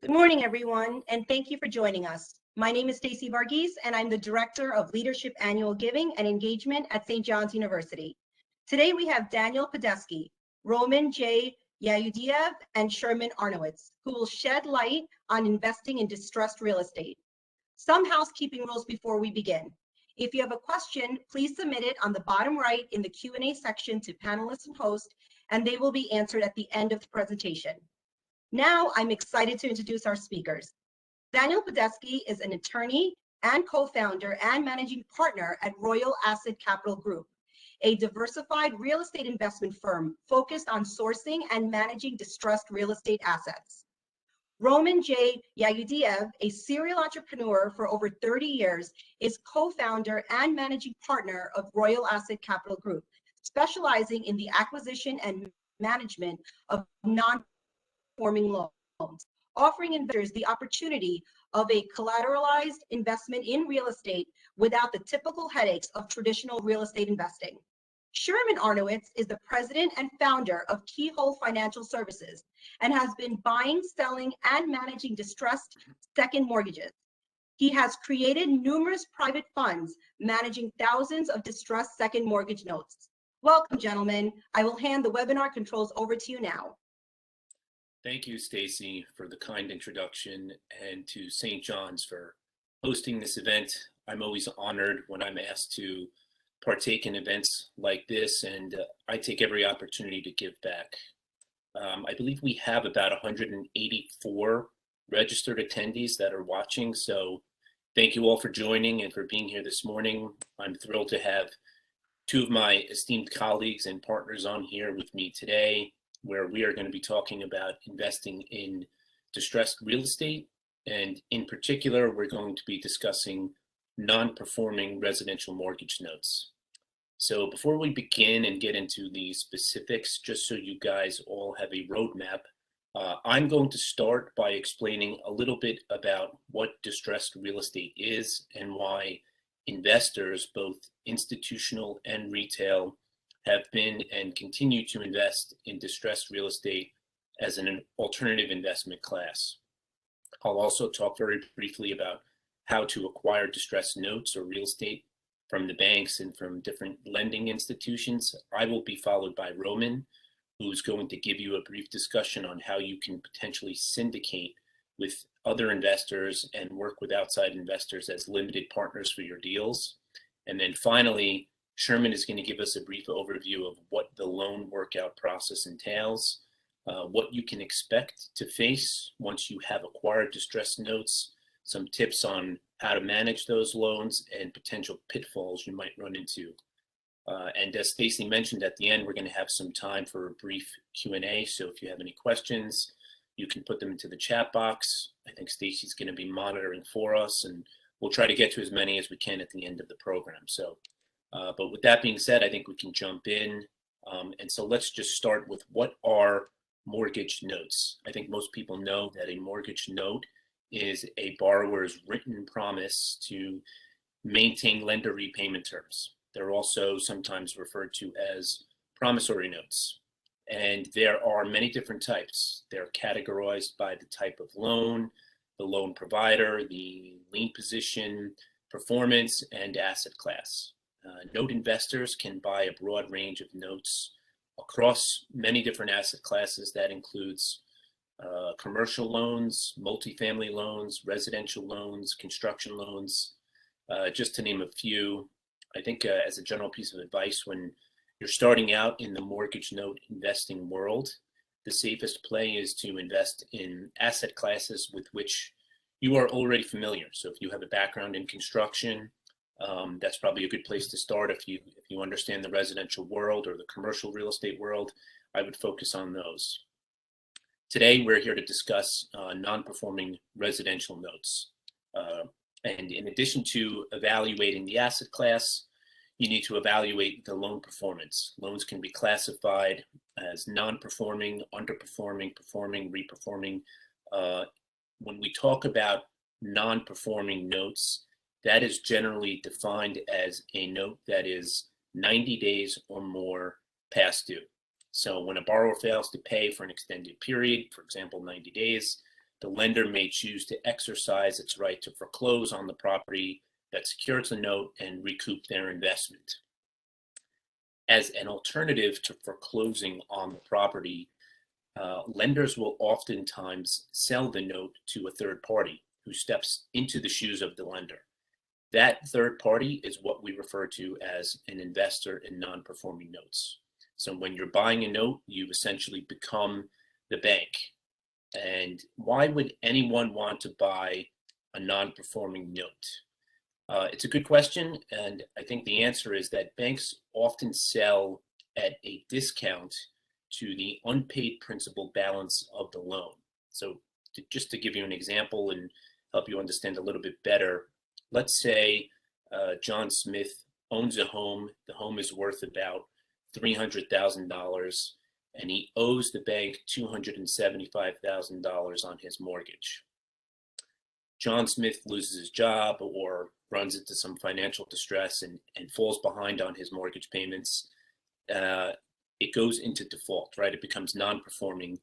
Good morning, everyone, and thank you for joining us. My name is Stacey Varghese, and I'm the Director of Leadership Annual Giving and Engagement at St. John's University. Today, we have Daniel Podesky, Roman J. Yayudiev, and Sherman Arnowitz, who will shed light on investing in distressed real estate. Some housekeeping rules before we begin. If you have a question, please submit it on the bottom right in the Q&A section to panelists and host, and they will be answered at the end of the presentation. Now, I'm excited to introduce our speakers. Daniel Podesky is an attorney and co-founder and managing partner at Royal Asset Capital Group, a diversified real estate investment firm focused on sourcing and managing distressed real estate assets. Roman J. Yayudiev, a serial entrepreneur for over 30 years, is co-founder and managing partner of Royal Asset Capital Group, specializing in the acquisition and management of non-performing loans, offering investors the opportunity of a collateralized investment in real estate without the typical headaches of traditional real estate investing. Sherman Arnowitz is the president and founder of Keyhole Financial Services and has been buying, selling, and managing distressed second mortgages. He has created numerous private funds managing thousands of distressed second mortgage notes. Welcome, gentlemen. I will hand the webinar controls over to you now. Thank you, Stacey, for the kind introduction, and to St. John's for hosting this event. I'm always honored when I'm asked to partake in events like this, and I take every opportunity to give back. I believe we have about 184 registered attendees that are watching, so thank you all for joining and for being here this morning. I'm thrilled to have two of my esteemed colleagues and partners on here with me today, where we are going to be talking about investing in distressed real estate. And in particular, we're going to be discussing non-performing residential mortgage notes. So before we begin and get into the specifics, just so you guys all have a roadmap, I'm going to start by explaining a little bit about what distressed real estate is and why investors, both institutional and retail, have been and continue to invest in distressed real estate as an alternative investment class. I'll also talk very briefly about how to acquire distressed notes or real estate from the banks and from different lending institutions. I will be followed by Roman, who's going to give you a brief discussion on how you can potentially syndicate with other investors and work with outside investors as limited partners for your deals. And then finally, Sherman is going to give us a brief overview of what the loan workout process entails, what you can expect to face once you have acquired distressed notes, some tips on how to manage those loans, and potential pitfalls you might run into. And as Stacey mentioned, at the end, we're going to have some time for a brief Q&A. So if you have any questions, you can put them into the chat box. I think Stacey's going to be monitoring for us, and we'll try to get to as many as we can at the end of the program. So. But with that being said, I think we can jump in. And so let's just start with what are mortgage notes. I think most people know that a mortgage note is a borrower's written promise to maintain lender repayment terms. They're also sometimes referred to as promissory notes. And there are many different types. They're categorized by the type of loan, the loan provider, the lien position, performance, and asset class. Note investors can buy a broad range of notes across many different asset classes. That includes commercial loans, multifamily loans, residential loans, construction loans, just to name a few. I think as a general piece of advice, when you're starting out in the mortgage note investing world, the safest play is to invest in asset classes with which you are already familiar. So if you have a background in construction, that's probably a good place to start. If you understand the residential world or the commercial real estate world, I would focus on those. Today, we're here to discuss non-performing residential notes. And in addition to evaluating the asset class, you need to evaluate the loan performance. Loans can be classified as non-performing, underperforming, performing, reperforming. When we talk about non-performing notes, that is generally defined as a note that is 90 days or more past due. So when a borrower fails to pay for an extended period, for example, 90 days, the lender may choose to exercise its right to foreclose on the property that secures the note and recoup their investment. As an alternative to foreclosing on the property, lenders will oftentimes sell the note to a third party who steps into the shoes of the lender. That third party is what we refer to as an investor in non-performing notes. So when you're buying a note, you essentially become the bank. And why would anyone want to buy a non-performing note? It's a good question, and I think the answer is that banks often sell at a discount to the unpaid principal balance of the loan. So just to give you an example and help you understand a little bit better, let's say John Smith owns a home. The home is worth about $300,000, and he owes the bank $275,000 on his mortgage. John Smith loses his job or runs into some financial distress and falls behind on his mortgage payments. It goes into default, right? It becomes non-performing.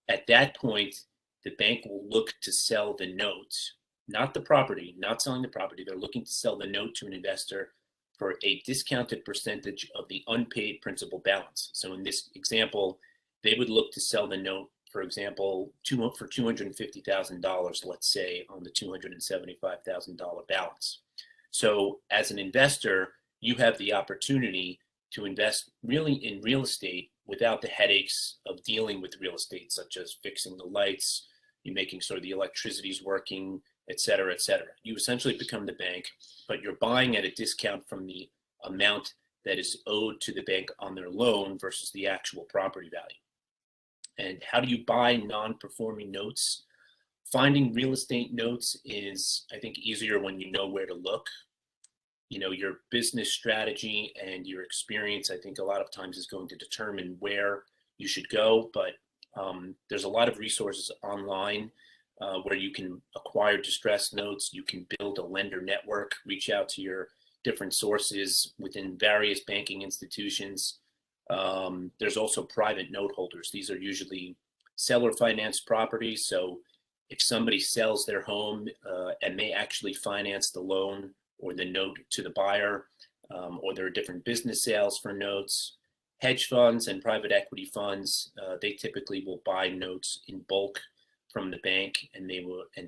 At that point, the bank will look to sell the note, not the property, not selling the property. They're looking to sell the note to an investor for a discounted percentage of the unpaid principal balance. So in this example, they would look to sell the note, for example, for $250,000, let's say, on the $275,000 balance. So as an investor, you have the opportunity to invest really in real estate without the headaches of dealing with real estate, such as fixing the lights, you making sure the electricity's working, et cetera, et cetera. You essentially become the bank, but you're buying at a discount from the amount that is owed to the bank on their loan versus the actual property value. And how do you buy non-performing notes? Finding real estate notes is, I think, easier when you know where to look. You know, your business strategy and your experience, I think a lot of times is going to determine where you should go, but there's a lot of resources online where you can acquire distressed notes. You can build a lender network, reach out to your different sources within various banking institutions. There's also private note holders. These are usually seller financed properties. So if somebody sells their home and they actually finance the loan or the note to the buyer, or there are different business sales for notes. Hedge funds and private equity funds, they typically will buy notes in bulk from the bank, and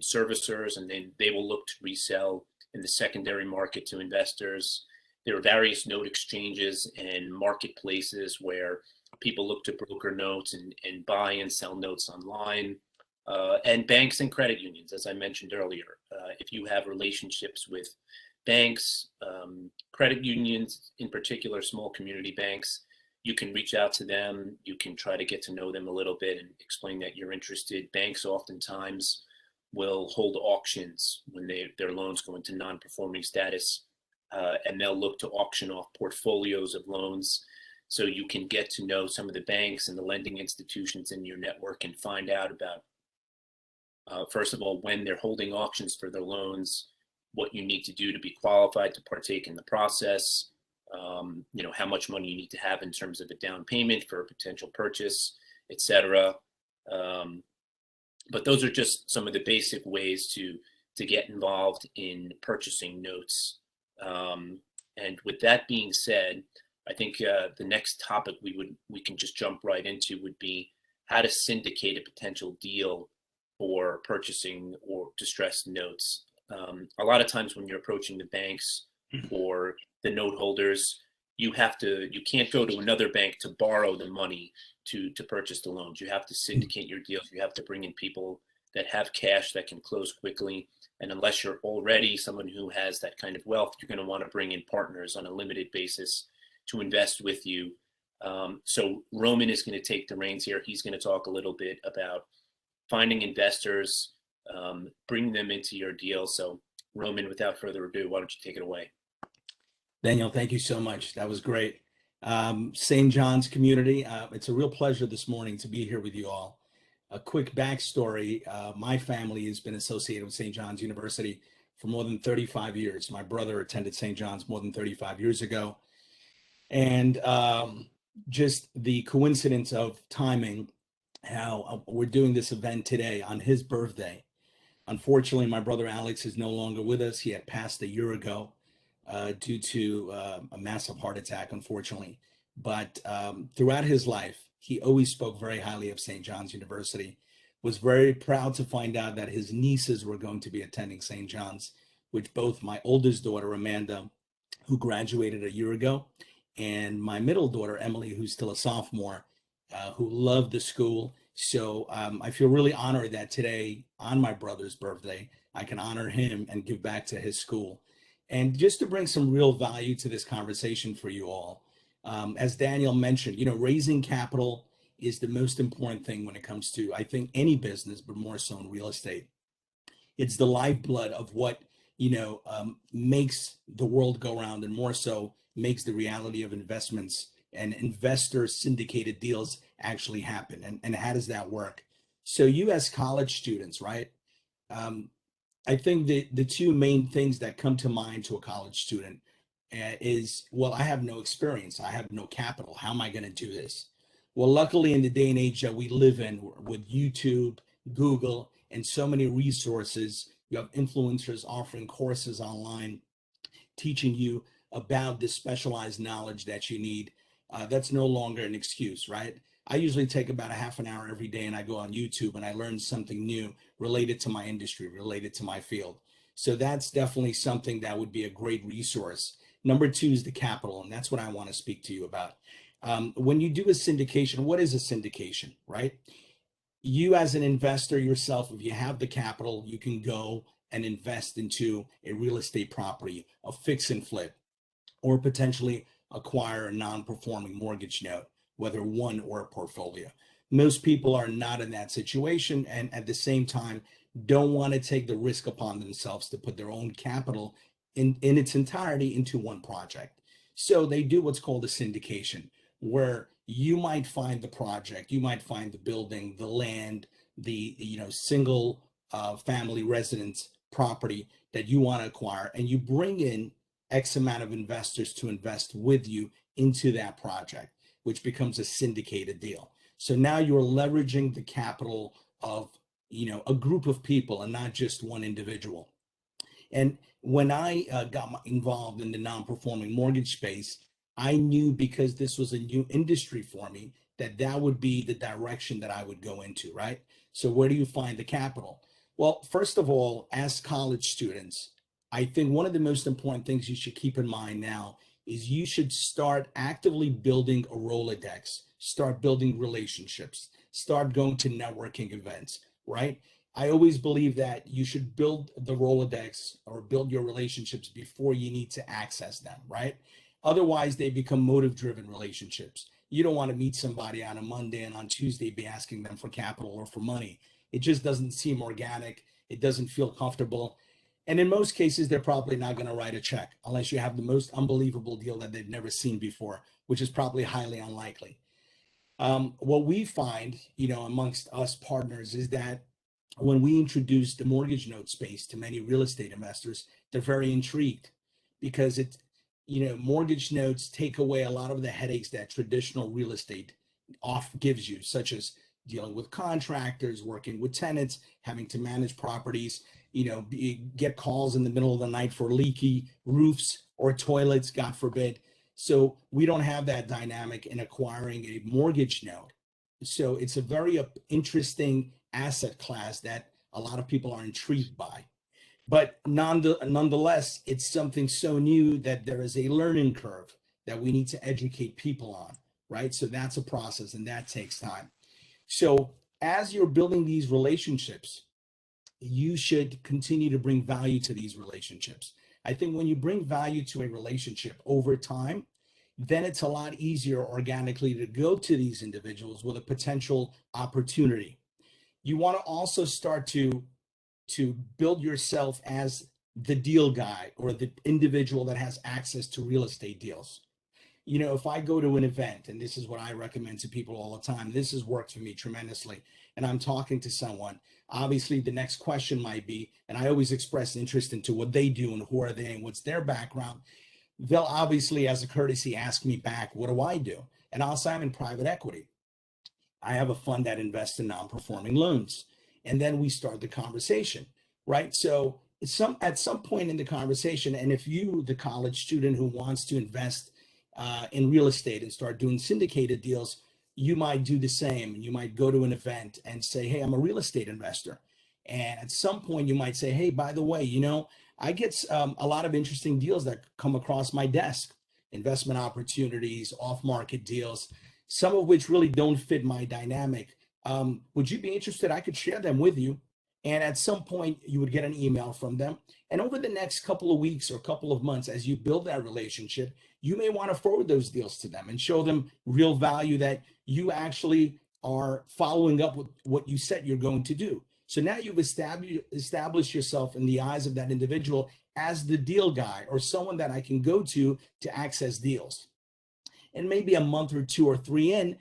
servicers, and then they will look to resell in the secondary market to investors. There are various note exchanges and marketplaces where people look to broker notes and buy and sell notes online. And banks and credit unions, as I mentioned earlier. If you have relationships with banks, credit unions, in particular, small community banks, you can reach out to them. You can try to get to know them a little bit and explain that you're interested. Banks oftentimes will hold auctions when their loans go into non-performing status, and they'll look to auction off portfolios of loans. So you can get to know some of the banks and the lending institutions in your network and find out about, first of all, when they're holding auctions for their loans, what you need to do to be qualified to partake in the process, how much money you need to have in terms of a down payment for a potential purchase, et cetera. But those are just some of the basic ways to get involved in purchasing notes. And with that being said, I think the next topic we can just jump right into would be how to syndicate a potential deal for purchasing or distressed notes. A lot of times when you're approaching the banks or the note holders, you can't go to another bank to borrow the money to purchase the loans. You have to syndicate your deals. You have to bring in people that have cash that can close quickly. And unless you're already someone who has that kind of wealth, you're going to want to bring in partners on a limited basis to invest with you. So Roman is going to take the reins here. He's going to talk a little bit about finding investors, bring them into your deal. So Roman, without further ado, why don't you take it away? Daniel, thank you so much. That was great. St. John's community, it's a real pleasure this morning to be here with you all. A quick backstory, my family has been associated with St. John's University for more than 35 years. My brother attended St. John's more than 35 years ago. And just the coincidence of timing, how we're doing this event today on his birthday. Unfortunately, my brother Alex is no longer with us. He had passed a year ago due to a massive heart attack, unfortunately. But throughout his life, he always spoke very highly of St. John's University. Was very proud to find out that his nieces were going to be attending St. John's, which both my oldest daughter, Amanda, who graduated a year ago, and my middle daughter, Emily, who's still a sophomore, who loved the school. So I feel really honored that today, on my brother's birthday, I can honor him and give back to his school. And just to bring some real value to this conversation for you all, as Daniel mentioned, raising capital is the most important thing when it comes to, I think, any business, but more so in real estate. It's the lifeblood of what makes the world go round, and more so makes the reality of investments and investor syndicated deals actually happen. And how does that work? So you as college students, right? um, I think the two main things that come to mind to a college student is, well, I have no experience, I have no capital, how am I going to do this? Well, luckily, in the day and age that we live in, with YouTube, Google, and so many resources, you have influencers offering courses online teaching you about this specialized knowledge that you need. That's no longer an excuse, right? I usually take about a half an hour every day and I go on YouTube and I learn something new related to my industry, related to my field. So that's definitely something that would be a great resource. Number two is the capital, and that's what I want to speak to you about. When you do a syndication, what is a syndication, right? You as an investor yourself, if you have the capital, you can go and invest into a real estate property, a fix and flip, or potentially acquire a non-performing mortgage note, whether one or a portfolio. Most people are not in that situation, and at the same time don't want to take the risk upon themselves to put their own capital in its entirety into one project. So they do what's called a syndication, where you might find the project, you might find the building, the land, the single family residence property that you want to acquire, and you bring in X amount of investors to invest with you into that project, which becomes a syndicated deal. So now you're leveraging the capital of a group of people and not just one individual. And when I got involved in the non-performing mortgage space, I knew, because this was a new industry for me, that that would be the direction that I would go into, right? So where do you find the capital? Well, first of all, as college students, I think one of the most important things you should keep in mind now is you should start actively building a Rolodex, start building relationships, start going to networking events, right? I always believe that you should build the Rolodex or build your relationships before you need to access them, right? Otherwise, they become motive-driven relationships. You don't want to meet somebody on a Monday and on Tuesday be asking them for capital or for money. It just doesn't seem organic. It doesn't feel comfortable. And in most cases, they're probably not going to write a check unless you have the most unbelievable deal that they've never seen before, which is probably highly unlikely. What we find, amongst us partners, is that when we introduce the mortgage note space to many real estate investors, they're very intrigued, because mortgage notes take away a lot of the headaches that traditional real estate off gives you, such as dealing with contractors, working with tenants, having to manage properties, get calls in the middle of the night for leaky roofs or toilets, God forbid. So we don't have that dynamic in acquiring a mortgage note. So it's a very interesting asset class that a lot of people are intrigued by. But nonetheless, it's something so new that there is a learning curve that we need to educate people on, right? So that's a process, and that takes time. So as you're building these relationships, you should continue to bring value to these relationships. I think when you bring value to a relationship over time, then it's a lot easier organically to go to these individuals with a potential opportunity. You want to also start to build yourself as the deal guy or the individual that has access to real estate deals. If I go to an event, and this is what I recommend to people all the time, this has worked for me tremendously, and I'm talking to someone, obviously the next question might be, and I always express interest into what they do and who are they and what's their background. They'll obviously, as a courtesy, ask me back, what do I do? And I'll say I'm in private equity. I have a fund that invests in non-performing loans. And then we start the conversation, right? So at some point in the conversation, and if you, the college student who wants to invest in real estate and start doing syndicated deals, you might do the same. You might go to an event and say, hey, I'm a real estate investor. And at some point you might say, hey, by the way, I get a lot of interesting deals that come across my desk, investment opportunities, off-market deals, some of which really don't fit my dynamic. Would you be interested? I could share them with you. And at some point you would get an email from them. And over the next couple of weeks or couple of months, as you build that relationship, you may want to forward those deals to them and show them real value that you actually are following up with what you said you're going to do. So now you've established yourself in the eyes of that individual as the deal guy or someone that I can go to access deals. And maybe a month or two or three in,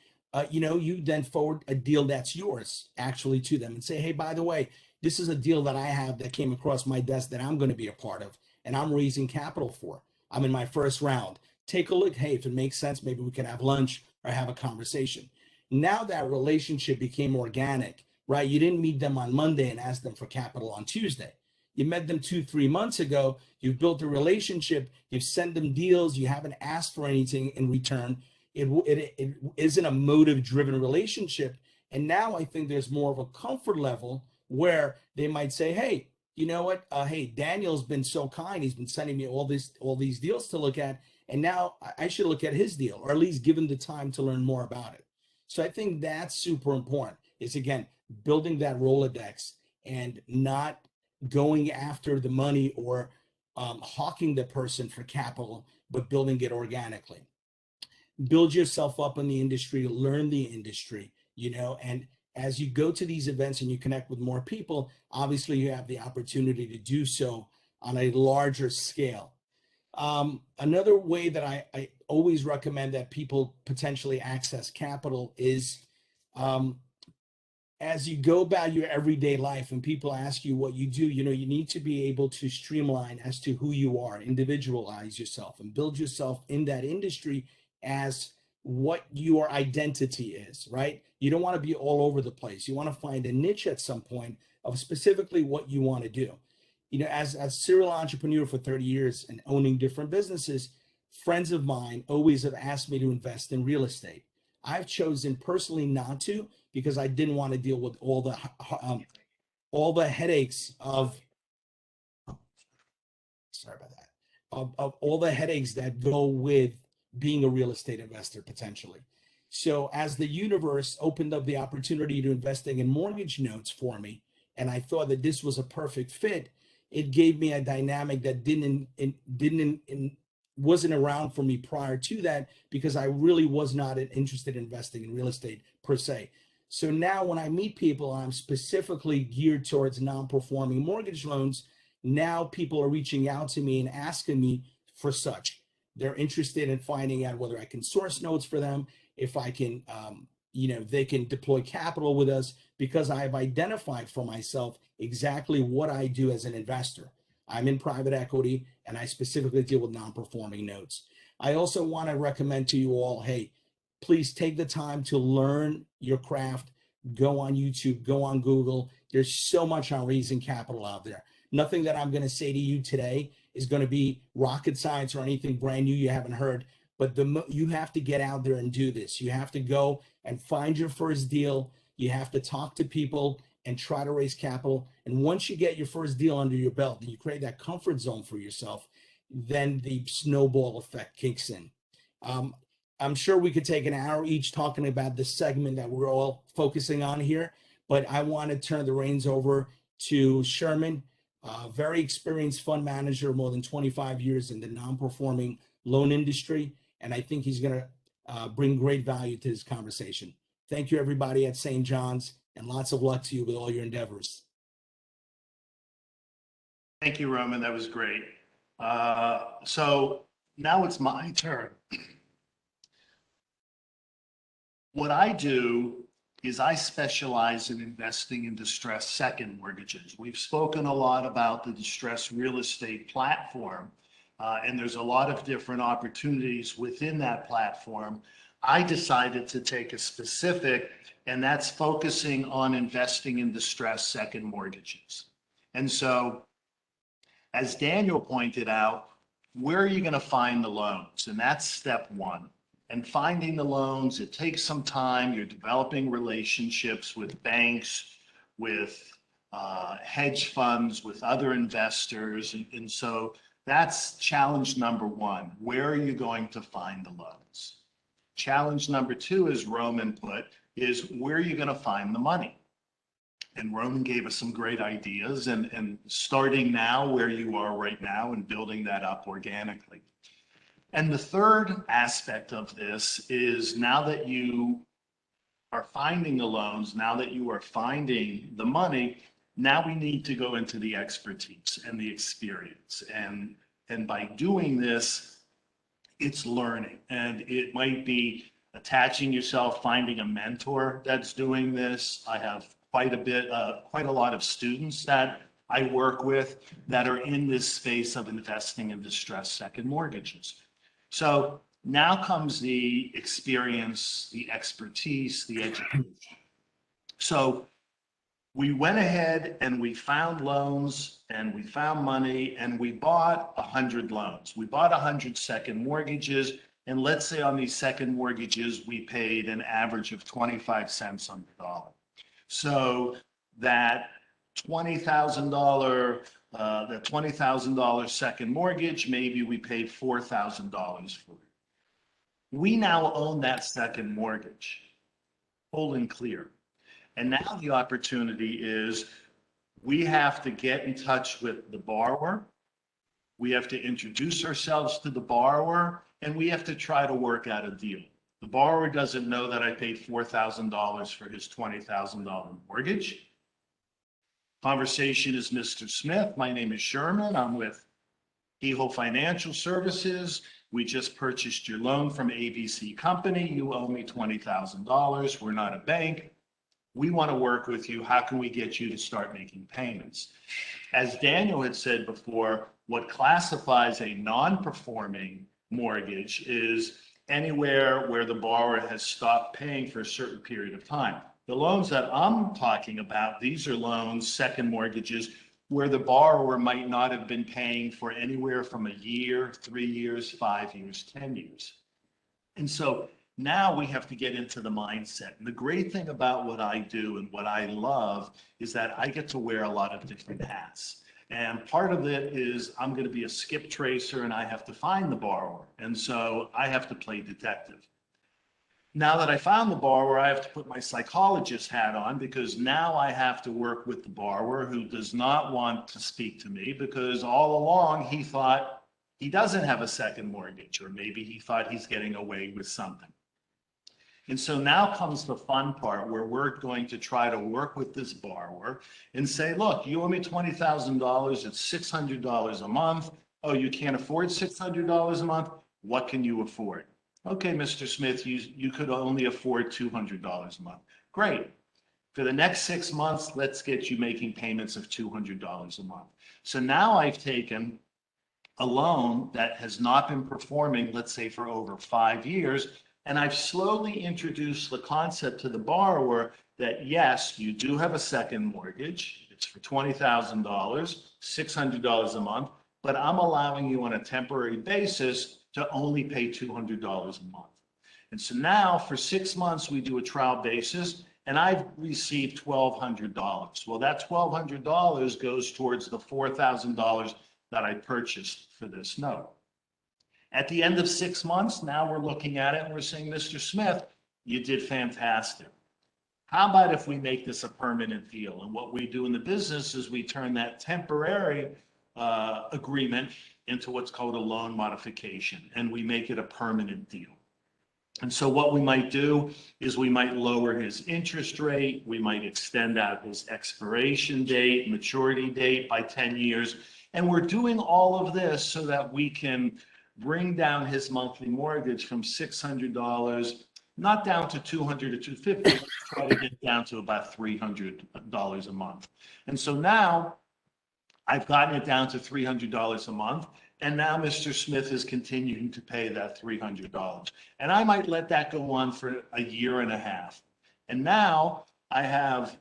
you then forward a deal that's yours actually to them and say, hey, by the way, this is a deal that I have that came across my desk that I'm going to be a part of and I'm raising capital for. I'm in my first round. Take a look. Hey, if it makes sense, maybe we can have lunch or have a conversation. Now that relationship became organic, right? You didn't meet them on Monday and ask them for capital on Tuesday. You met them 2-3 months ago. You've built a relationship. You've sent them deals. You haven't asked for anything in return. It isn't a motive-driven relationship. And now I think there's more of a comfort level where they might say, hey, you know what? Hey, Daniel's been so kind. He's been sending me all these deals to look at. And now I should look at his deal, or at least give him the time to learn more about it. So I think that's super important. It's, again, building that Rolodex and not going after the money or hawking the person for capital, but building it organically. Build yourself up in the industry, learn the industry, and as you go to these events and you connect with more people, obviously you have the opportunity to do so on a larger scale. Another way that I always recommend that people potentially access capital is as you go about your everyday life and people ask you what you do, you need to be able to streamline as to who you are, individualize yourself and build yourself in that industry as what your identity is, right? You don't want to be all over the place. You want to find a niche at some point of specifically what you want to do. As a serial entrepreneur for 30 years and owning different businesses, friends of mine always have asked me to invest in real estate. I've chosen personally not to because I didn't want to deal with all the headaches of all the headaches that go with being a real estate investor potentially. So as the universe opened up the opportunity to investing in mortgage notes for me, and I thought that this was a perfect fit, it gave me a dynamic that wasn't around for me prior to that because I really was not interested in investing in real estate per se. So now when I meet people, I'm specifically geared towards non-performing mortgage loans. Now people are reaching out to me and asking me for such. They're interested in finding out whether I can source notes for them, if I can, they can deploy capital with us because I've identified for myself exactly what I do as an investor. I'm in private equity and I specifically deal with non-performing notes. I also want to recommend to you all, hey, please take the time to learn your craft. Go on YouTube, go on Google. There's so much on raising capital out there. Nothing that I'm going to say to you today is going to be rocket science or anything brand new you haven't heard, but you have to get out there and do this. You have to go and find your first deal. You have to talk to people and try to raise capital. And once you get your first deal under your belt and you create that comfort zone for yourself, then the snowball effect kicks in. I'm sure we could take an hour each talking about this segment that we're all focusing on here, but I want to turn the reins over to Sherman, very experienced fund manager, more than 25 years in the non-performing loan industry. And I think he's going to bring great value to this conversation. Thank you, everybody at St. John's, and lots of luck to you with all your endeavors. Thank you, Roman. That was great. So now it's my turn. What I do is I specialize in investing in distressed second mortgages. We've spoken a lot about the distressed real estate platform, and there's a lot of different opportunities within that platform. I decided to take a specific, and that's focusing on investing in distressed second mortgages. And so, as Daniel pointed out, where are you going to find the loans? And that's step one. And finding the loans, it takes some time. You're developing relationships with banks, with hedge funds, with other investors. And so that's challenge number one. Where are you going to find the loans? Challenge number two, as Roman put, is where are you going to find the money? And Roman gave us some great ideas, and starting now where you are right now and building that up organically. And the third aspect of this is, now that you are finding the loans, now that you are finding the money, now we need to go into the expertise and the experience. And by doing this, it's learning. And it might be attaching yourself, finding a mentor that's doing this. I have quite a lot of students that I work with that are in this space of investing in distressed second mortgages. So now comes the experience, the expertise, the education. So we went ahead and we found loans and we found money and we bought 100 loans. We bought 100 second mortgages. And let's say on these second mortgages, we paid an average of 25 cents on the dollar. So that $20,000 second mortgage, maybe we paid $4,000 for it. We now own that second mortgage, full and clear. And now the opportunity is, we have to get in touch with the borrower. We have to introduce ourselves to the borrower, and we have to try to work out a deal. The borrower doesn't know that I paid $4,000 for his $20,000 mortgage. Conversation is, Mr. Smith, my name is Sherman. I'm with Eagle Financial Services. We just purchased your loan from ABC Company. You owe me $20,000. We're not a bank. We want to work with you. How can we get you to start making payments? As Daniel had said before, what classifies a non-performing mortgage is anywhere where the borrower has stopped paying for a certain period of time. The loans that I'm talking about, these are loans, second mortgages, where the borrower might not have been paying for anywhere from a year, 3 years, 5 years, 10 years. And so now we have to get into the mindset. And the great thing about what I do and what I love is that I get to wear a lot of different hats. And part of it is I'm going to be a skip tracer and I have to find the borrower. And so I have to play detective. Now that I found the borrower, I have to put my psychologist hat on, because now I have to work with the borrower who does not want to speak to me, because all along he thought he doesn't have a second mortgage, or maybe he thought he's getting away with something. And so now comes the fun part, where we're going to try to work with this borrower and say, look, you owe me $20,000. It's $600 a month. Oh, you can't afford $600 a month? What can you afford? Okay, Mr. Smith, you could only afford $200 a month. Great. For the next 6 months, let's get you making payments of $200 a month. So now I've taken a loan that has not been performing, let's say for over 5 years, and I've slowly introduced the concept to the borrower that yes, you do have a second mortgage. It's for $20,000, $600 a month, but I'm allowing you on a temporary basis to only pay $200 a month. And so now for 6 months, we do a trial basis, and I've received $1,200. Well, that $1,200 goes towards the $4,000 that I purchased for this note. At the end of 6 months, now we're looking at it and we're saying, Mr. Smith, you did fantastic. How about if we make this a permanent deal? And what we do in the business is we turn that temporary agreement into what's called a loan modification, and we make it a permanent deal. And so what we might do is we might lower his interest rate, we might extend out his expiration date, maturity date by 10 years. And we're doing all of this so that we can bring down his monthly mortgage from $600, not down to $200 or $250, but try to get down to about $300 a month. And so now I've gotten it down to $300 a month. And now Mr. Smith is continuing to pay that $300. And I might let that go on for a year and a half. And now I have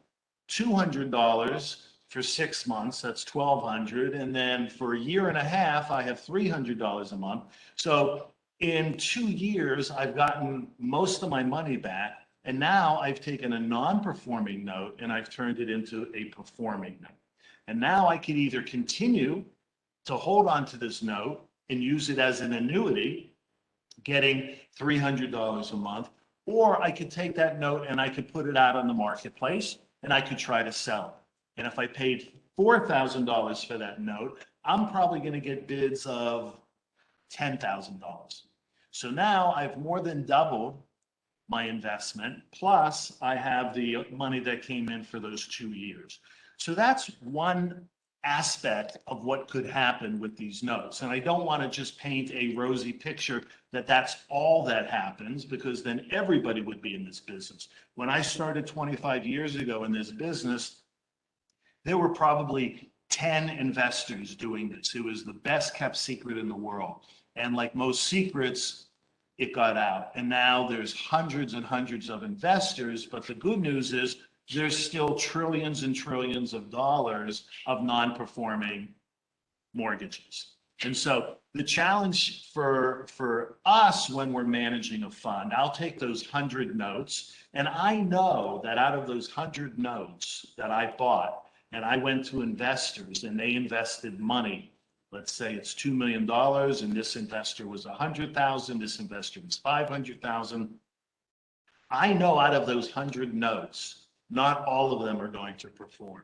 $200 for 6 months, that's $1,200. And then for a year and a half, I have $300 a month. So in 2 years, I've gotten most of my money back. And now I've taken a non-performing note and I've turned it into a performing note. And now I can either continue to hold on to this note and use it as an annuity, getting $300 a month, or I could take that note and I could put it out on the marketplace and I could try to sell it. And if I paid $4,000 for that note, I'm probably going to get bids of $10,000. So now I've more than doubled my investment, plus I have the money that came in for those 2 years. So that's one aspect of what could happen with these notes. And I don't want to just paint a rosy picture that that's all that happens, because then everybody would be in this business. When I started 25 years ago in this business, there were probably 10 investors doing this. It was the best kept secret in the world. And like most secrets, it got out. And now there's hundreds and hundreds of investors. But the good news is there's still trillions and trillions of dollars of non-performing mortgages. And so the challenge for us when we're managing a fund, I'll take those 100 notes, and I know that out of those 100 notes that I bought, and I went to investors and they invested money, let's say it's $2 million, and this investor was 100,000, this investor was 500,000. I know out of those 100 notes, not all of them are going to perform.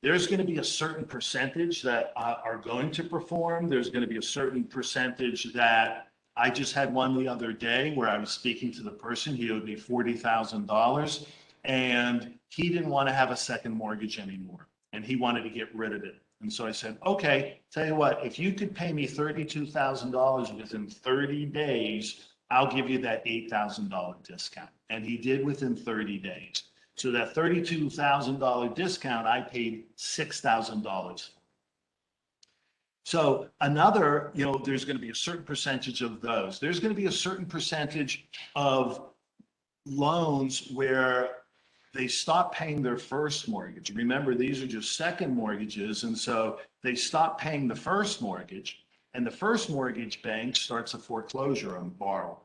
There's going to be a certain percentage that are going to perform. There's going to be a certain percentage that I just had one the other day where I was speaking to the person. He owed me $40,000 and he didn't want to have a second mortgage anymore and he wanted to get rid of it. And so I said, okay, tell you what, if you could pay me $32,000 within 30 days, I'll give you that $8,000 discount. And he did within 30 days. So that $32,000 discount, I paid $6,000. So another, there's going to be a certain percentage of those. There's going to be a certain percentage of loans where they stop paying their first mortgage. Remember, these are just second mortgages. And so they stop paying the first mortgage, and the first mortgage bank starts a foreclosure on the borrower.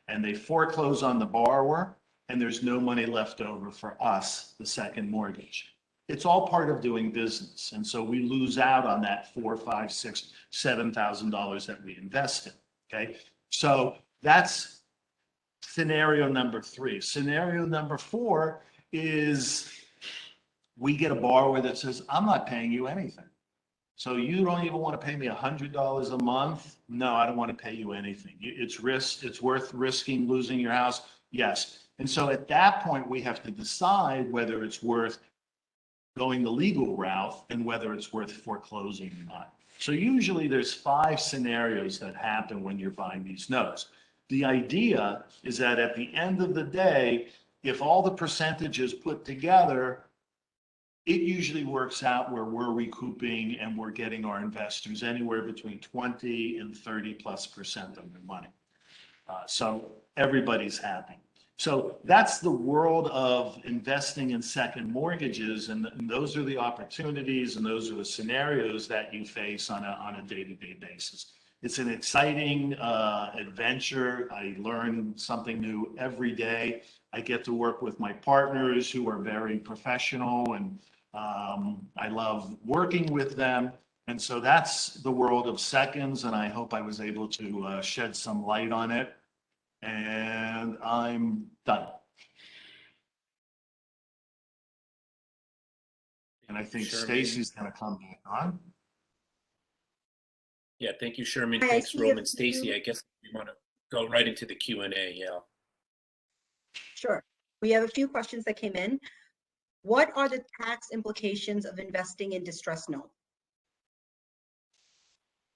And they foreclose on the borrower, and there's no money left over for us, the second mortgage. It's all part of doing business. And so we lose out on that $4,000, $5,000, $6,000, $7,000 that we invested. Okay. So that's scenario number 3. Scenario number 4 is we get a borrower that says, I'm not paying you anything. So you don't even want to pay me $100 a month? No, I don't want to pay you anything. It's risk. It's worth risking losing your house. Yes. And so at that point, we have to decide whether it's worth going the legal route and whether it's worth foreclosing or not. So usually there's 5 scenarios that happen when you're buying these notes. The idea is that at the end of the day, if all the percentages put together, it usually works out where we're recouping and we're getting our investors anywhere between 20 and 30+% of their money. So everybody's happy. So that's the world of investing in second mortgages, and those are the opportunities and those are the scenarios that you face on a day-to-day basis. It's an exciting adventure. I learn something new every day. I get to work with my partners who are very professional, and I love working with them. And so that's the world of seconds, and I hope I was able to shed some light on it. And I'm done. And I think Stacy's going to come back on. Yeah, thank you, Sherman. Hi, Thanks, Roman. Stacy, I guess we want to go right into the Q&A. Yeah. Sure. We have a few questions that came in. What are the tax implications of investing in distressed note?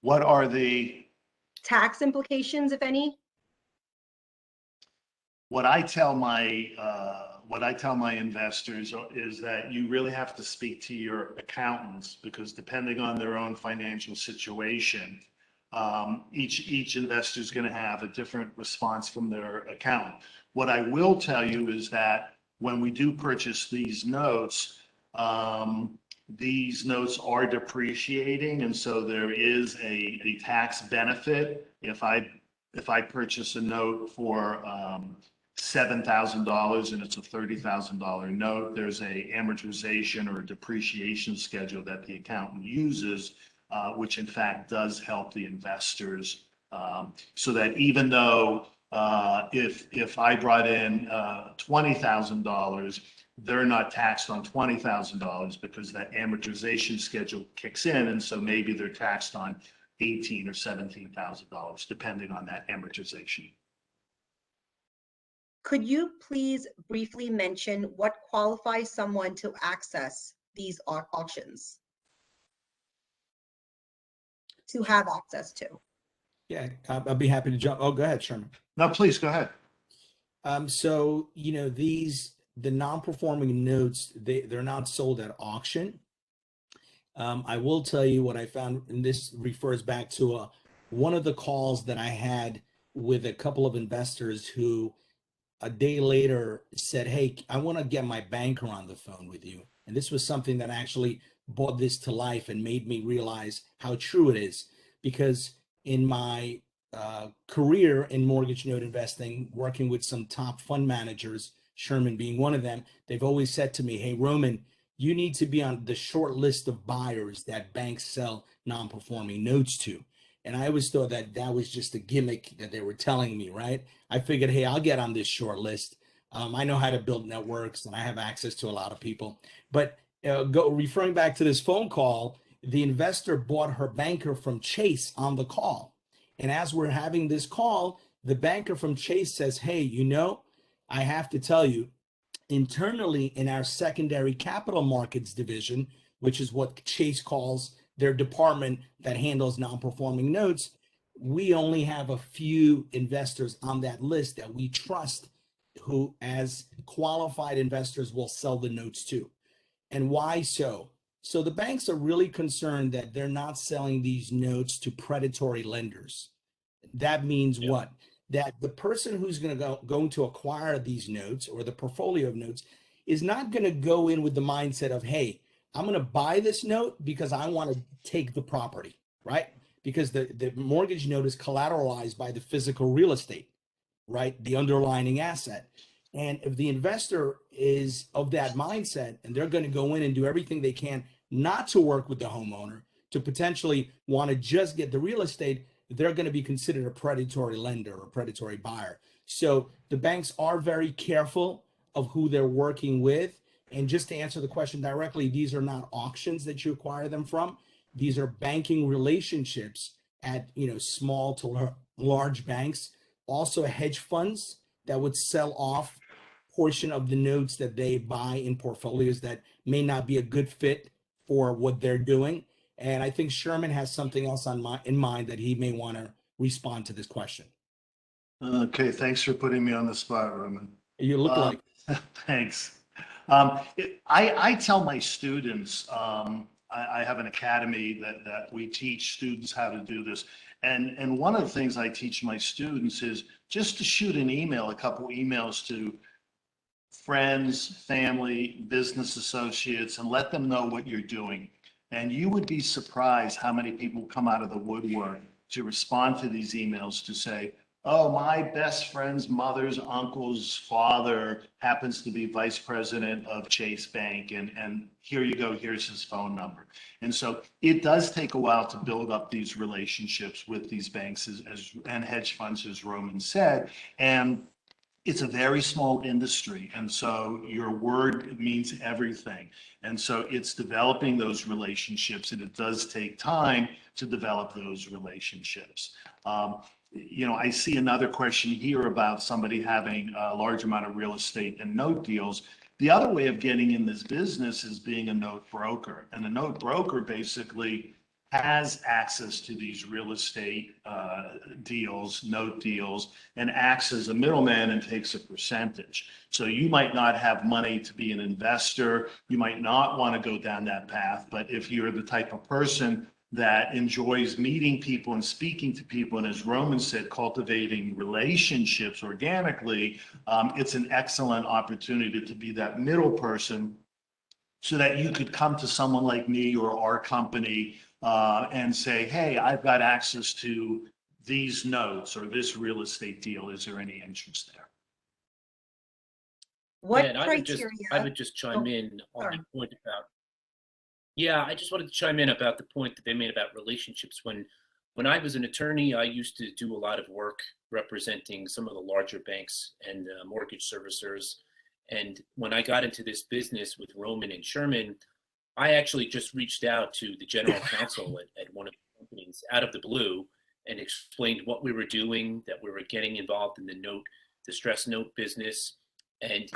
What are the Tax implications, if any? what I tell my what I tell my investors is that you really have to speak to your accountants, because depending on their own financial situation, each investor is going to have a different response from their accountant. What I will tell you is that when we do purchase these notes are depreciating, and so there is a tax benefit. If I purchase a note for $7,000 and it's a $30,000 note, there's a amortization or a depreciation schedule that the accountant uses, which in fact does help the investors, so that even though if I brought in $20,000, they're not taxed on $20,000 because that amortization schedule kicks in, and so maybe they're taxed on $18,000 or $17,000 depending on that amortization. Could you please briefly mention what qualifies someone to access these auctions? To have access to? Yeah, I'll be happy to jump. Oh, go ahead, Sherman. No, please go ahead. So, the non-performing notes, they're not sold at auction. I will tell you what I found, and this refers back to one of the calls that I had with a couple of investors who a day later said, hey, I want to get my banker on the phone with you. And this was something that actually brought this to life and made me realize how true it is. Because in my career in mortgage note investing, working with some top fund managers, Sherman being one of them, they've always said to me, hey, Roman, you need to be on the short list of buyers that banks sell non-performing notes to. And I always thought that that was just a gimmick that they were telling me, right? I figured, hey, I'll get on this short list. I know how to build networks and I have access to a lot of people. But referring back to this phone call, the investor bought her banker from Chase on the call. And as we're having this call, the banker from Chase says, hey, I have to tell you, internally in our secondary capital markets division, which is what Chase calls their department that handles non-performing notes, we only have a few investors on that list that we trust who, as qualified investors, will sell the notes to. And why so? So the banks are really concerned that they're not selling these notes to predatory lenders. That means what? That the person who's going to acquire these notes or the portfolio of notes is not going to go in with the mindset of, hey, I'm going to buy this note because I want to take the property, right? Because the mortgage note is collateralized by the physical real estate, right? The underlying asset. And if the investor is of that mindset and they're going to go in and do everything they can not to work with the homeowner, to potentially want to just get the real estate, they're going to be considered a predatory lender or predatory buyer. So the banks are very careful of who they're working with. And just to answer the question directly, these are not auctions that you acquire them from. These are banking relationships at small to large banks. Also hedge funds that would sell off portion of the notes that they buy in portfolios that may not be a good fit for what they're doing. And I think Sherman has something else in mind that he may want to respond to this question. Okay, thanks for putting me on the spot, Roman. You look like. Thanks. I tell my students, I have an academy that we teach students how to do this. And one of the things I teach my students is just to shoot an email, a couple emails to friends, family, business associates, and let them know what you're doing. And you would be surprised how many people come out of the woodwork to respond to these emails to say, oh, my best friend's mother's uncle's father happens to be vice president of Chase Bank, and here you go, here's his phone number. And so it does take a while to build up these relationships with these banks and hedge funds, as Roman said. And it's a very small industry, and so your word means everything. And so it's developing those relationships, and it does take time to develop those relationships. I see another question here about somebody having a large amount of real estate and note deals. The other way of getting in this business is being a note broker. And a note broker basically has access to these real estate deals, note deals, and acts as a middleman and takes a percentage. So you might not have money to be an investor. You might not want to go down that path. But if you're the type of person that enjoys meeting people and speaking to people, and as Roman said, cultivating relationships organically, it's an excellent opportunity to be that middle person so that you could come to someone like me or our company and say, hey, I've got access to these notes or this real estate deal. Is there any interest there? What Yeah, and criteria? I would just chime in on sorry. the point about, yeah, I just wanted to chime in about the point that they made about relationships. When I was an attorney, I used to do a lot of work representing some of the larger banks and mortgage servicers. And when I got into this business with Roman and Sherman, I actually just reached out to the general counsel at one of the companies out of the blue and explained what we were doing, that we were getting involved in the distress note business. And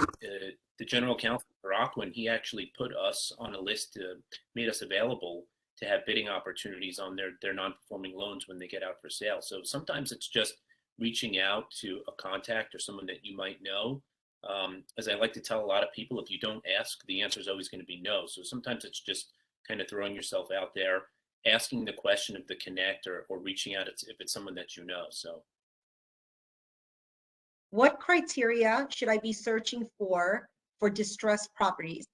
the general counsel for Aquin, he actually put us on a list, made us available to have bidding opportunities on their non-performing loans when they get out for sale. So sometimes it's just reaching out to a contact or someone that you might know. As I like to tell a lot of people, if you don't ask, the answer is always going to be no. So sometimes it's just kind of throwing yourself out there, asking the question of the connect or reaching out if it's someone that you know. So What criteria should I be searching for distressed properties?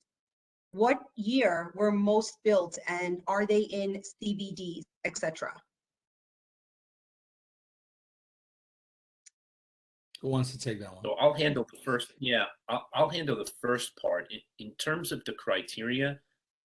What year were most built and are they in CBDs, etc.? Who wants to take that one? So I'll handle the first. Yeah, I'll handle the first part. In terms of the criteria,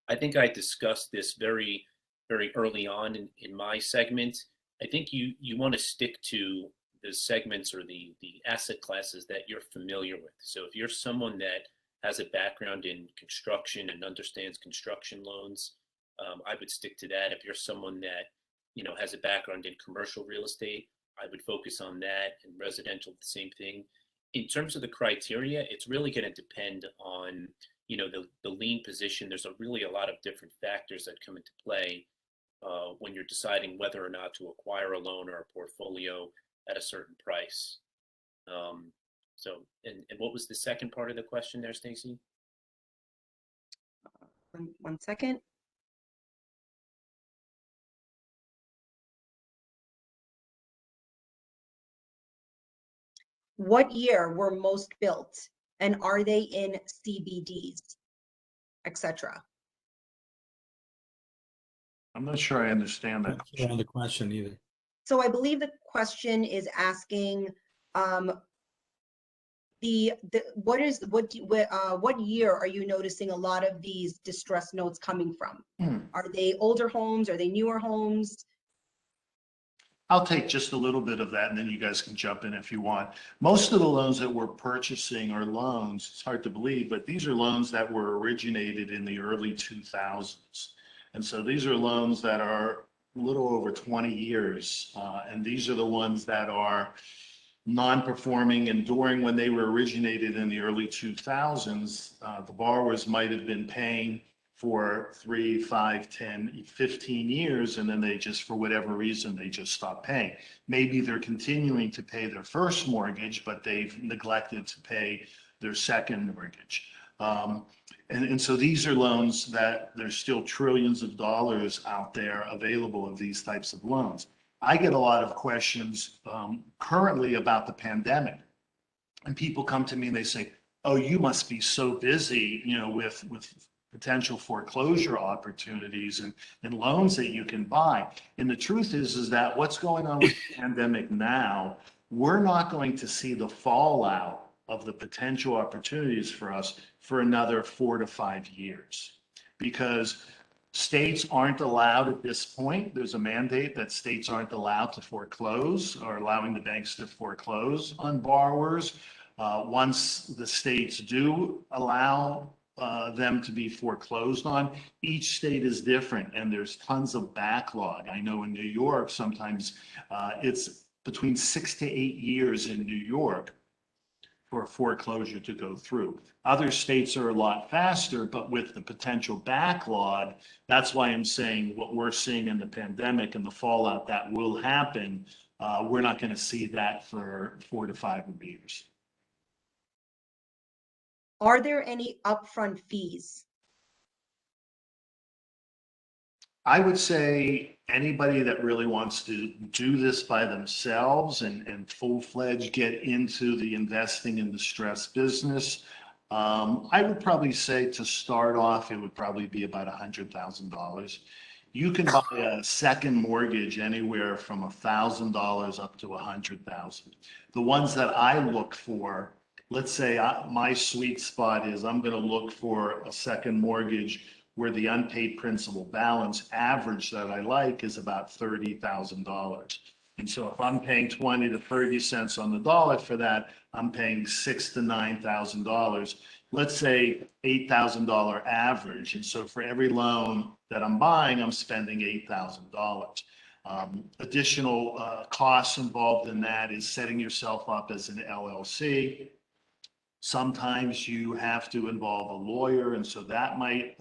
I think I discussed this very, very early on in my segment. I think you want to stick to the segments or the asset classes that you're familiar with. So if you're someone that has a background in construction and understands construction loans, I would stick to that. If you're someone that has a background in commercial real estate, I would focus on that, and residential, the same thing. In terms of the criteria, it's really going to depend on, the lien position. There's really a lot of different factors that come into play when you're deciding whether or not to acquire a loan or a portfolio at a certain price. And what was the second part of the question there, Stacy? One second. What year were most built and are they in CBDs, etc.? I'm not sure I understand I'm that. not sure on the question either. So I believe the question is asking what year are you noticing a lot of these distress notes coming from? Are they older homes? Are they newer homes? I'll take just a little bit of that and then you guys can jump in if you want. Most of the loans that we're purchasing are loans, it's hard to believe, but these are loans that were originated in the early 2000s. And so these are loans that are a little over 20 years. And these are the ones that are non-performing, and during when they were originated in the early 2000s, the borrowers might have been paying for 3, 5, 10, 15 years, and then they just, for whatever reason, they just stopped paying. Maybe they're continuing to pay their first mortgage, but they've neglected to pay their second mortgage. And so these are loans that there's still trillions of dollars out there available of these types of loans. I get a lot of questions currently about the pandemic, and people come to me and they say, oh, you must be so busy, with potential foreclosure opportunities and loans that you can buy. And the truth is that what's going on with the pandemic now, we're not going to see the fallout of the potential opportunities for us for another 4 to 5 years, because states aren't allowed at this point. There's a mandate that states aren't allowed to foreclose or allowing the banks to foreclose on borrowers. Once the states do allow them to be foreclosed on, each state is different and there's tons of backlog. I know in New York, sometimes it's between 6 to 8 years in New York for a foreclosure to go through. Other states are a lot faster, but with the potential backlog, that's why I'm saying what we're seeing in the pandemic and the fallout that will happen, we're not going to see that for 4 to 5 years. Are there any upfront fees? I would say anybody that really wants to do this by themselves and full-fledged get into the investing in distressed business, I would probably say to start off, it would probably be about $100,000. You can buy a second mortgage anywhere from $1,000 up to $100,000. The ones that I look for, let's say my sweet spot is I'm going to look for a second mortgage where the unpaid principal balance average that I like is about $30,000. And so if I'm paying 20 to 30 cents on the dollar for that, I'm paying $6,000 to $9,000. Let's say $8,000 average. And so for every loan that I'm buying, I'm spending $8,000. Additional costs involved in that is setting yourself up as an LLC. Sometimes you have to involve a lawyer, and so that might,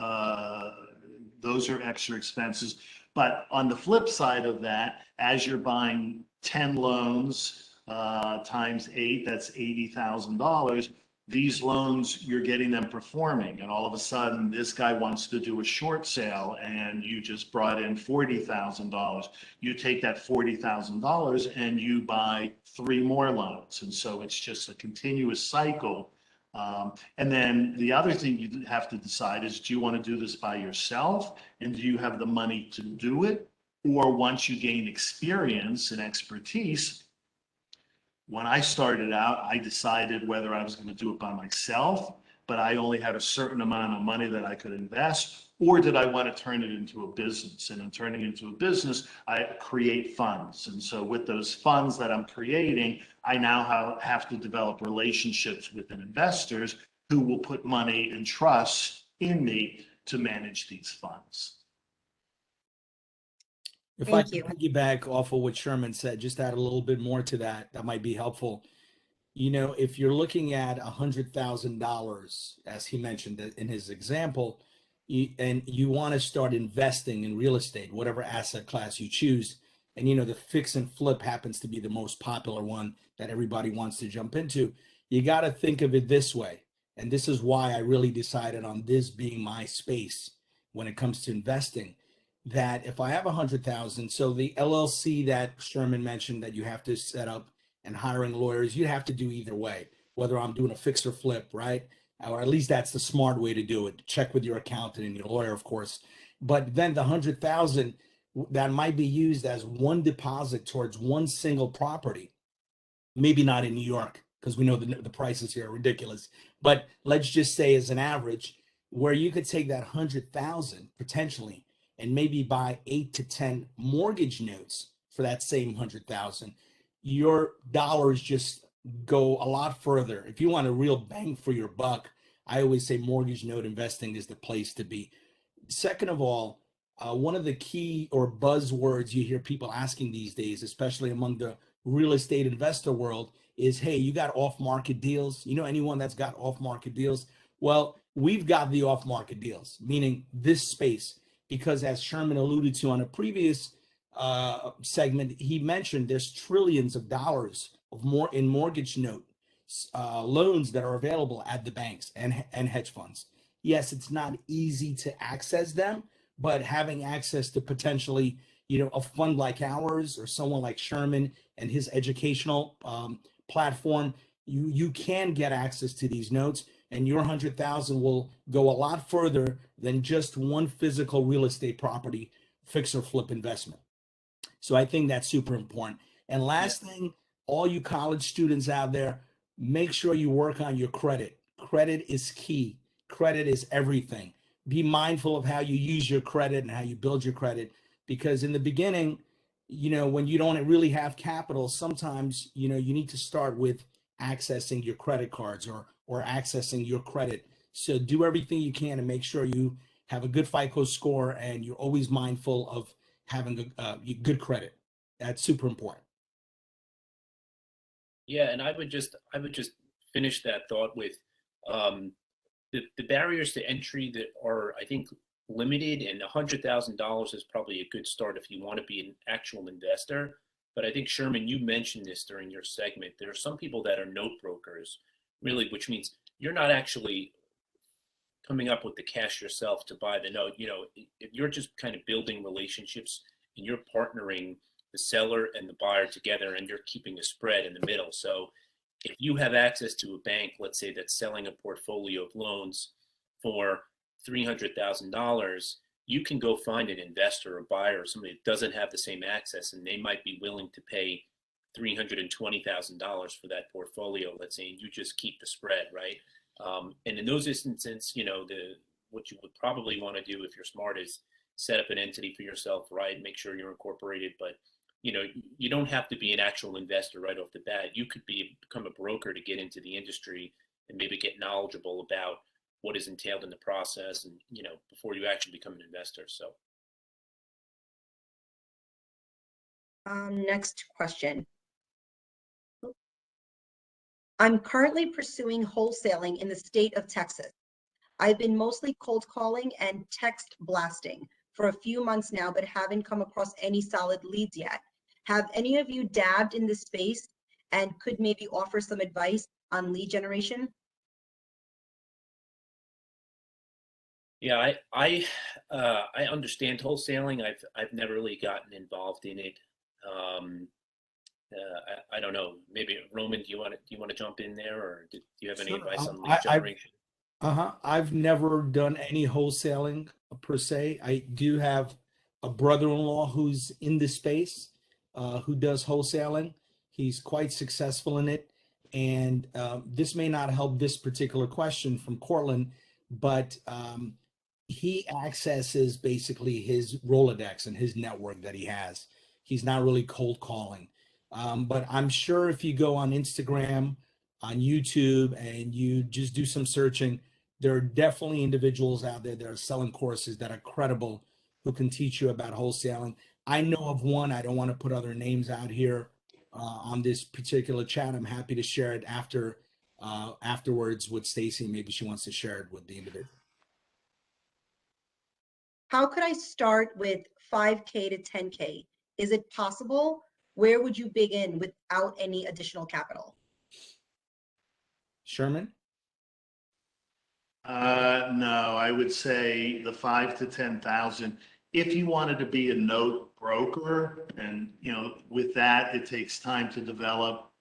those are extra expenses. But on the flip side of that, as you're buying 10 loans times 8, that's $80,000. These loans, you're getting them performing, and all of a sudden, this guy wants to do a short sale, and you just brought in $40,000. You take that $40,000 and you buy 3 more loans, and so it's just a continuous cycle. And then the other thing you have to decide is, do you want to do this by yourself, and do you have the money to do it? Or once you gain experience and expertise, when I started out, I decided whether I was going to do it by myself, but I only had a certain amount of money that I could invest, or did I want to turn it into a business? And in turning into a business, I create funds. And so with those funds that I'm creating, I now have to develop relationships with investors who will put money and trust in me to manage these funds. If I Thank could you. piggyback off of what Sherman said, just add a little bit more to that, that might be helpful. You know, if you're looking at $100,000, as he mentioned in his example, and you want to start investing in real estate, whatever asset class you choose, and you know the fix and flip happens to be the most popular one that everybody wants to jump into, you got to think of it this way. And this is why I really decided on this being my space when it comes to investing, that if I have 100,000, so the LLC that Sherman mentioned that you have to set up and hiring lawyers, you have to do either way, whether I'm doing a fix or flip, right? Or at least that's the smart way to do it. Check with your accountant and your lawyer, of course. But then the 100,000 that might be used as one deposit towards one single property, maybe not in New York, because we know the prices here are ridiculous. But let's just say as an average, where you could take that 100,000 potentially and maybe buy 8 to 10 mortgage notes for that same 100,000, your dollars just go a lot further. If you want a real bang for your buck, I always say mortgage note investing is the place to be. Second of all, one of the key or buzzwords you hear people asking these days, especially among the real estate investor world, is, hey, you got off-market deals? You know anyone that's got off-market deals? Well, we've got the off-market deals, meaning this space, because as Sherman alluded to on a previous segment, he mentioned there's trillions of dollars of more in mortgage note loans that are available at the banks and hedge funds. Yes, it's not easy to access them, but having access to potentially, you know, a fund like ours or someone like Sherman and his educational platform, you can get access to these notes, and your 100,000 will go a lot further than just one physical real estate property fix or flip investment. So I think that's super important. And last thing, all you college students out there, make sure you work on your credit. Credit is key. Credit is everything. Be mindful of how you use your credit and how you build your credit, because in the beginning, you know, when you don't really have capital, sometimes, you know, you need to start with accessing your credit cards or accessing your credit. So do everything you can to make sure you have a good FICO score and you're always mindful of having a good credit. That's super important. Yeah, and I would just finish that thought with the barriers to entry that are, I think, limited, and $100,000 is probably a good start if you want to be an actual investor. But I think, Sherman, you mentioned this during your segment. There are some people that are note brokers, really, which means you're not actually coming up with the cash yourself to buy the note. If you're just kind of building relationships and you're partnering the seller and the buyer together, and you're keeping a spread in the middle. So if you have access to a bank, let's say, that's selling a portfolio of loans for $300,000, you can go find an investor or buyer or somebody that doesn't have the same access, and they might be willing to pay $320,000 for that portfolio, let's say, and you just keep the spread, right? And in those instances, what you would probably want to do if you're smart is set up an entity for yourself, right? Make sure you're incorporated, but you don't have to be an actual investor right off the bat. You could become a broker to get into the industry and maybe get knowledgeable about what is entailed in the process, and before you actually become an investor. So next question. I'm currently pursuing wholesaling in the state of Texas. I've been mostly cold calling and text blasting for a few months now, but haven't come across any solid leads yet. Have any of you dabbed in this space and could maybe offer some advice on lead generation? yeah, I understand wholesaling. I've never really gotten involved in it. I don't know. Maybe Roman, do you want to jump in there, or do you have any Sure. advice on lead generation? I've never done any wholesaling per se. I do have a brother-in-law who's in this space, who does wholesaling. He's quite successful in it. And this may not help this particular question from Cortland, but he accesses basically his Rolodex and his network that he has. He's not really cold calling. But I'm sure if you go on Instagram, on YouTube, and you just do some searching, there are definitely individuals out there that are selling courses that are credible, who can teach you about wholesaling. I know of one. I don't want to put other names out here on this particular chat. I'm happy to share it afterwards with Stacy. Maybe she wants to share it with the individual. How could I start with 5K to 10K? Is it possible? Where would you begin without any additional capital? Sherman? No, I would say the 5 to 10,000. If you wanted to be a note broker, and with that, it takes time to develop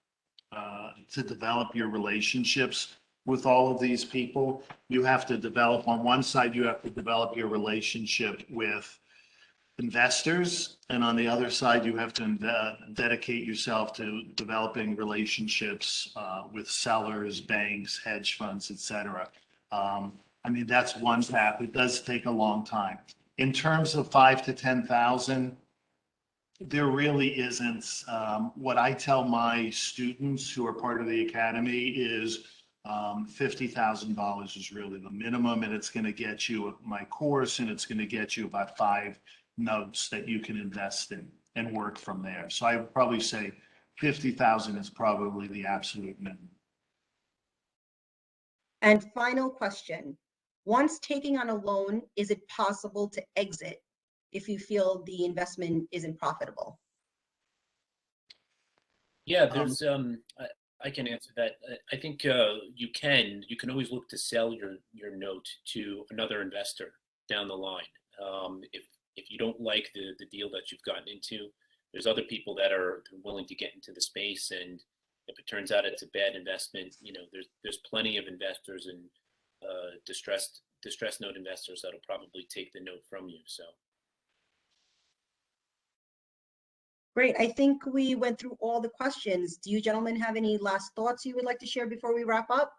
your relationships with all of these people. You have to develop, on one side, you have to develop your relationship with investors, and on the other side, you have to dedicate yourself to developing relationships with sellers, banks, hedge funds, etc. That's one path. It does take a long time. In terms of 5 to 10,000, there really isn't. What I tell my students who are part of the academy is $50,000 is really the minimum, and it's going to get you my course, and it's going to get you about 5 notes that you can invest in and work from there. So I would probably say 50,000 is probably the absolute minimum. And final question. Once taking on a loan, is it possible to exit if you feel the investment isn't profitable? Yeah, there's I can answer that. I think you can always look to sell your note to another investor down the line. If you don't like the deal that you've gotten into, there's other people that are willing to get into the space, and if it turns out it's a bad investment, there's plenty of investors and distressed note investors that'll probably take the note from you. So great. I think we went through all the questions. Do you gentlemen have any last thoughts you would like to share before we wrap up?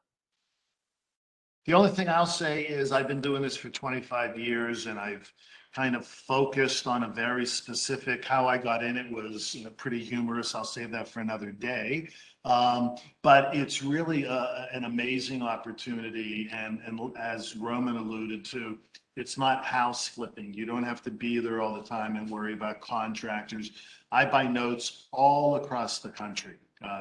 The only thing I'll say is I've been doing this for 25 years, and I've kind of focused on a very specific, how I got in it was pretty humorous. I'll save that for another day. But it's really an amazing opportunity. And as Roman alluded to, it's not house flipping. You don't have to be there all the time and worry about contractors. I buy notes all across the country.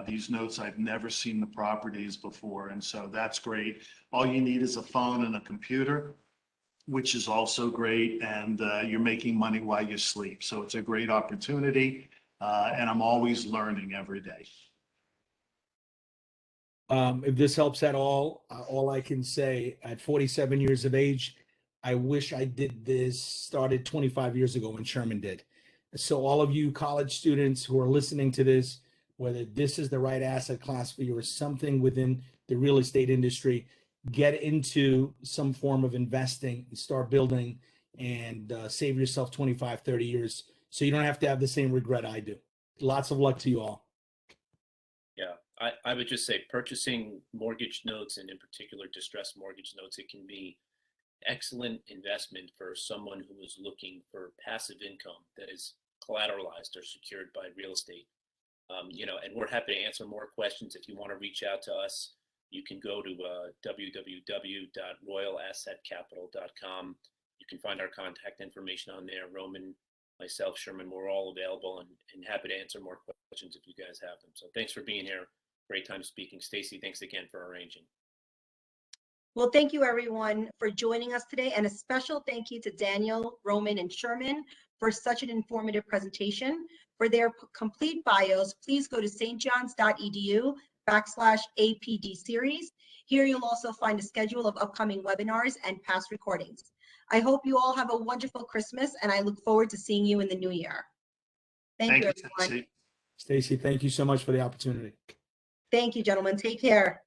These notes, I've never seen the properties before, and so that's great. All you need is a phone and a computer, which is also great, and you're making money while you sleep. So it's a great opportunity, and I'm always learning every day. If this helps at all I can say, at 47 years of age, I wish I did this, started 25 years ago when Sherman did. So all of you college students who are listening to this, whether this is the right asset class for you or something within the real estate industry, get into some form of investing and start building and save yourself 25, 30 years so you don't have to have the same regret I do. Lots of luck to you all. Yeah, I would just say purchasing mortgage notes, and in particular distressed mortgage notes, it can be excellent investment for someone who is looking for passive income that is collateralized or secured by real estate. And we're happy to answer more questions. If you want to reach out to us, you can go to www.royalassetcapital.com. You can find our contact information on there. Roman, myself, Sherman, we're all available and happy to answer more questions if you guys have them. So thanks for being here. Great time speaking. Stacy, thanks again for arranging. Well, thank you everyone for joining us today, and a special thank you to Daniel, Roman, and Sherman for such an informative presentation. For their complete bios, please go to stjohns.edu/APD series. Here you'll also find a schedule of upcoming webinars and past recordings. I hope you all have a wonderful Christmas, and I look forward to seeing you in the new year. Thank you, everyone. Stacy. Stacy, thank you so much for the opportunity. Thank you, gentlemen. Take care.